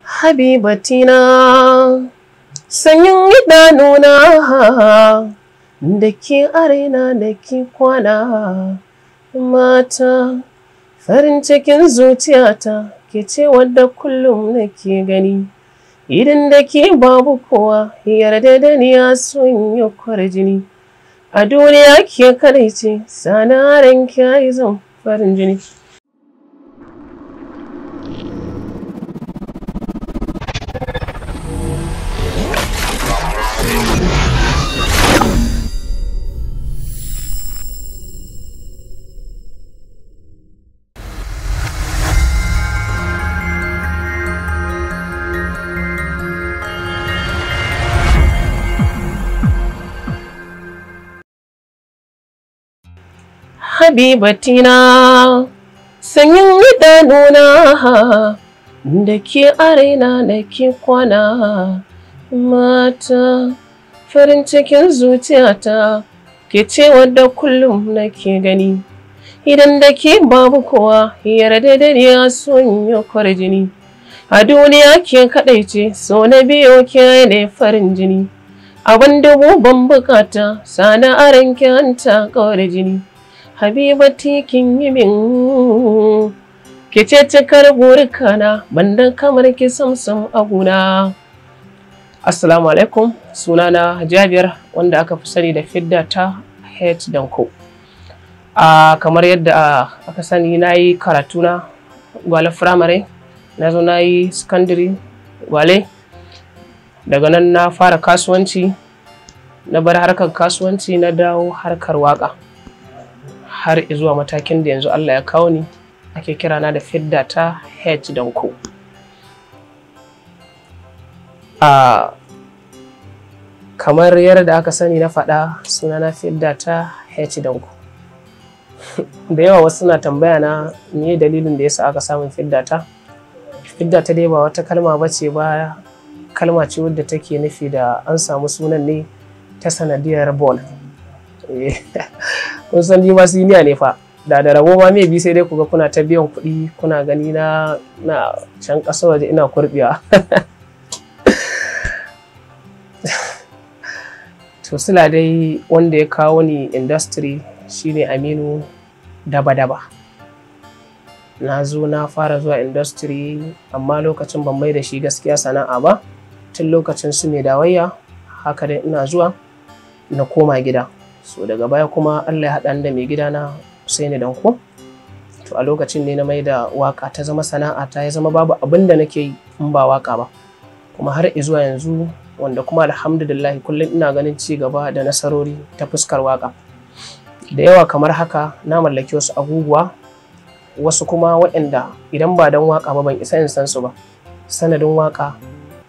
Habibatina, sanyin idanuna da ke arena da ke kwana mata, farin cikin zuciyata ke ce wadda kullum nake gani. Idan da ke babu kowa yarda da ni a son yi kwarjini. A duniya ke kadai ce sanaren kyayi zan farin jini. Habibatina, sanyin idanuna da ke arena da ke kwana mata, farin cikin zuciyata ke ce wadda kullum nake gani. Idan da ke babu kowa yarda da ni a son yi kwarjini. A duniya ke kaɗai ce so na biyo ke ne farin jini. Abin dubu ban bukata sana aran kyanta kawar jini. Habibati kin yi min ke ce cikar burikana banda kamar ki samsam a guna. Assalamu alaikum, sunana Jabir wanda aka fi sani da Fiddata Head Danko. Kamar yadda aka sani na yi karatuna Gwale firamare, na zo na yi secondary Gwale, daga nan na fara kasuwanci, na bar harkar kasuwanci na dawo harkar waka. Har zuwa matakin da yanzu Allah ya kawo ni ake kirana da Fiddata Head Danko. Kamar yadda aka sani na faɗa sunana Fiddata Head Danko. Da yawa wasu suna tambaya na me dalilin da yasa aka samu Fiddata. Fiddata dai ba wata kalma bace ba, kalma ce wadda take nufi da an samu sunan ne ta sanadiyar ball. Kun san ni ma siniya ne fa, da rabo ma maybe sai dai kuga kuna ta biyan kuɗi kuna gani na can ƙasa waje ina kurbiya. To sila dai wanda ya kawo ni industry shine Aminu Daba. Na zo na fara zuwa industry amma lokacin ban mai da shi gaskiya sana'a ba. Tun lokacin su mai dawayya haka dai ina zuwa na koma gida. So daga baya kuma Allah ya haɗa da mai gidana Usaini Danko. To a lokacin ne na mai da waka ta zama sana'a ta, ya zama babu abin da nake yi in ba waka ba. Kuma har zuwa yanzu wanda kuma alhamdulillah kullum ina ganin ci gaba da nasarori ta fuskar waka. Da yawa kamar haka na mallaki wasu abubuwa, wasu kuma waɗanda idan ba don waka ba ban isa in san su ba. Sanadin waka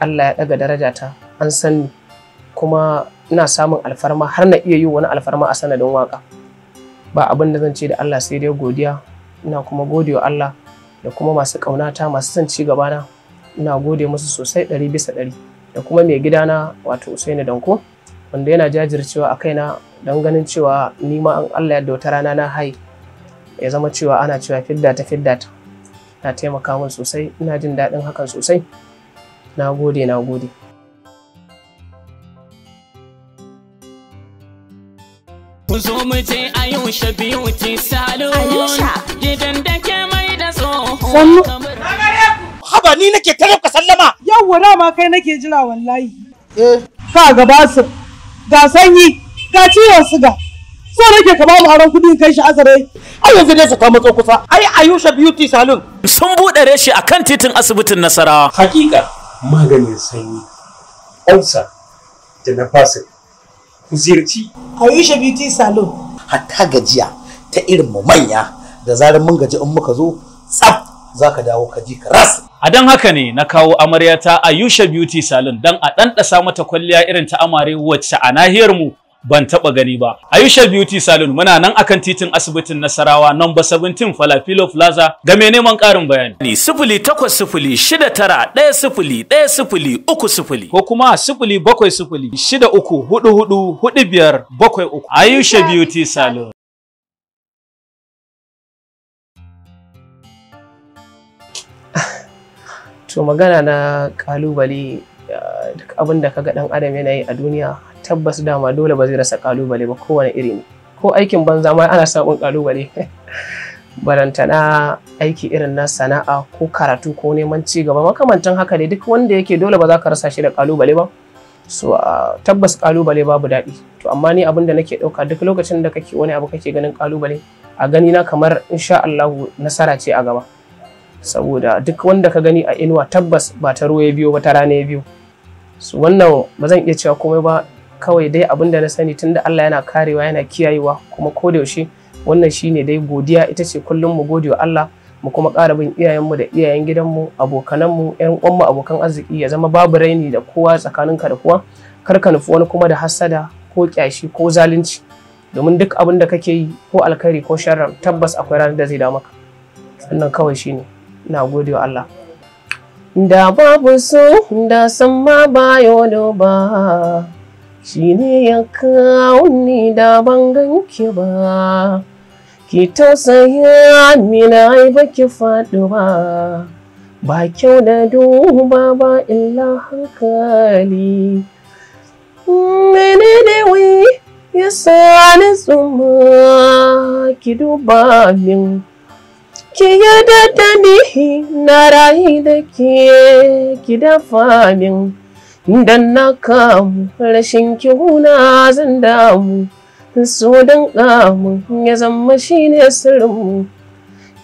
Allah ya ɗaga darajata, an san ni kuma ina samun alfarma har na iya yi wani alfarma a sanadin waka. Ba abin da zan ce da Allah sai dai godiya. Ina kuma godewa Allah da kuma masu ƙaunata, masu son ci gabana. Ina gode musu sosai 100%. Da kuma mai gidana wato Usaini Danko wanda yana jajircewa a kaina don ganin cewa ni ma an Allah yadda wata rana na hai ya zama cewa ana cewa Fiddata. Na taimaka min sosai, ina jin daɗin hakan sosai. Na gode. Ku zo mu je Ayusha Beauty Salon. Gidan da ke mai da tsoho. Haba ni nake ta ka sallama. Yawwa dama kai nake jira wallahi. Ka ga basu. Ga sanyi, ga ciwon suga. So nake ka ba mu aron kudi kai shi azare. Ai yanzu dai su ta matso kusa. Ai Ayusha Beauty Salon sun buɗe reshi akan titin asibitin Nasarawa. Hakika maganin sanyi, ulcer da na fasa. Ku ziyarci Ayusha Beauty Salon. hatta gajiya ta irin mu manya da zarar mun gaji in muka zo tsaf zaka dawo ka ji ka ras. A dan haka ne na kawo amaryata Ayusha Beauty Salon dan a ɗanɗasa mata kwalliya irin ta amare wacce a nahiyar mu ban taɓa gani ba. Ayusha Beauty Salon muna nan akan titin asibitin Nasarawa number 17 Falafilo Plaza. Ga mai neman ƙarin bayani 0806910103 ko kuma 070634444573. Ayusha Beauty Salon. To magana na kalubale, duk abin da kaga dan adam yana yi a duniya tabbas dama dole ba zai rasa kalubale ba, kowane iri ne. Ko aikin banza ma ana samun kalubale. Barantana aiki irin na sana'a ko karatu ko neman ci gaba makamantan haka ne, duk wanda yake dole ba za ka rasa shi da kalubale ba. So tabbas kalubale babu daɗi. To amma ni abin da nake ɗauka duk lokacin da kake wani abu kake ganin kalubale, a gani na kamar insha Allahu nasara ce a gaba. Saboda duk wanda ka gani a inuwa tabbas ba ta ruwa ya biyo ba, ta rana ya biyo. So wannan ba zan iya cewa komai ba, kawai dai abin da na sani tunda Allah yana karewa yana kiyayewa kuma ko da yaushe wannan shine dai godiya ita ce kullum mu gode wa Allah, mu kuma ƙara bin iyayenmu da iyayen gidanmu, abokananmu, ƴan uwanmu, abokan arziki, ya zama babu raini da kowa tsakaninka da kowa, kar ka nufi wani kuma da hassada ko ƙyashi ko zalunci, domin duk abin da kake yi ko alkhairi ko sharri tabbas akwai ranar da zai dawo maka. Wannan kawai shine, ina gode wa Allah. Da babu so da san ma ba yodo ba, shine ya kawo ni da ban ganki ba. Ki tausaya mina ai baki faɗi ba kyau da duba ba illa hankali. Menene wai ya sa ni tsuma, ki duba min, ki yarda da ni na rayu da ke, ki dafa min, dan na kamu rashin kiuna zan damu. So dan kamun ya zama shi ne sirrinmu,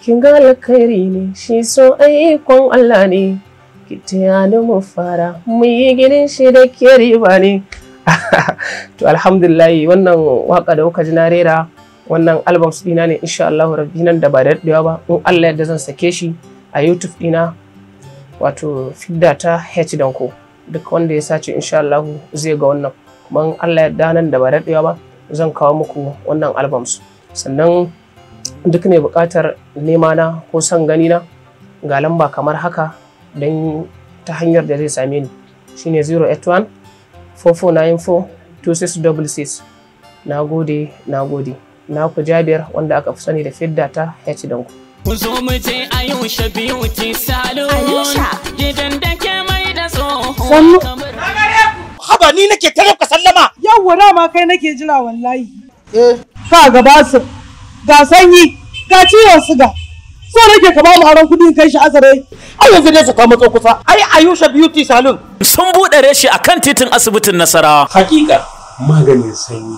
kin ga alkhairi ne shi so aikon Allah ne, ki taya ni mu fara mu yi gidan shi da ke riba ne. To alhamdulillah wannan waka da kuka ji na rera, wannan albums dina ne insha Allah rabbi, nan da ba da daɗewa ba in Allah yadda zan sake shi a YouTube dina, wato Fiddata H Danko. Duk wanda ya sace insha Allah zai ga wannan, kuma in Allah yadda nan da ba da daɗewa ba zan kawo muku wannan albums. Sannan duk mai buƙatar nema na ko son gani na, ga lamba kamar haka don ta hanyar da zai same ni shine 081 4494 2666. Na gode. Na ku Jabir wanda aka fi sani da Fiddata H Danko. Ku zo mu je Ayusha Beauty Salon. Gidan da ke mai da tsohon. Haba ni nake tare ka sallama. Yawwa dama kai nake jira wallahi. Ka ga basu, ga sanyi, ga ciwon suga. So nake ka ba mu aron kudi kai shi azare. Ai yanzu dai su ta matso kusa. Ai Ayusha Beauty Salon sun buɗe reshi a kan titin asibitin Nasarawa. Hakika maganin sanyi,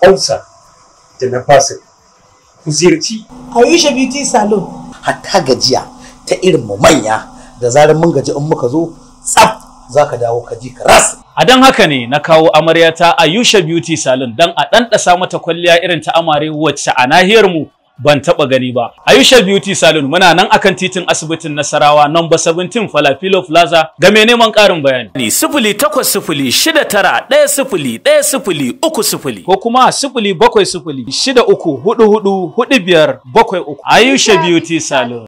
ulcer da na fasik. Ku ziyarci Ayusha Beauty Salon. hatta gajiya ta irin mu manya, da zarar mun gaji in muka zo tsaf zaka dawo ka ji ka ras. A dan haka ne na kawo amaryata Ayusha Beauty Salon dan a ɗanɗasa mata kwalliya irin ta amare wacce a nahiyar mu ban taɓa gani ba. Ayusha Beauty Salon muna nan akan titin asibitin Nasarawa number 17 Falafilo Plaza. Ga mai neman ƙarin bayani 0806910103 ko kuma 070634444573. Ayusha Beauty Salon.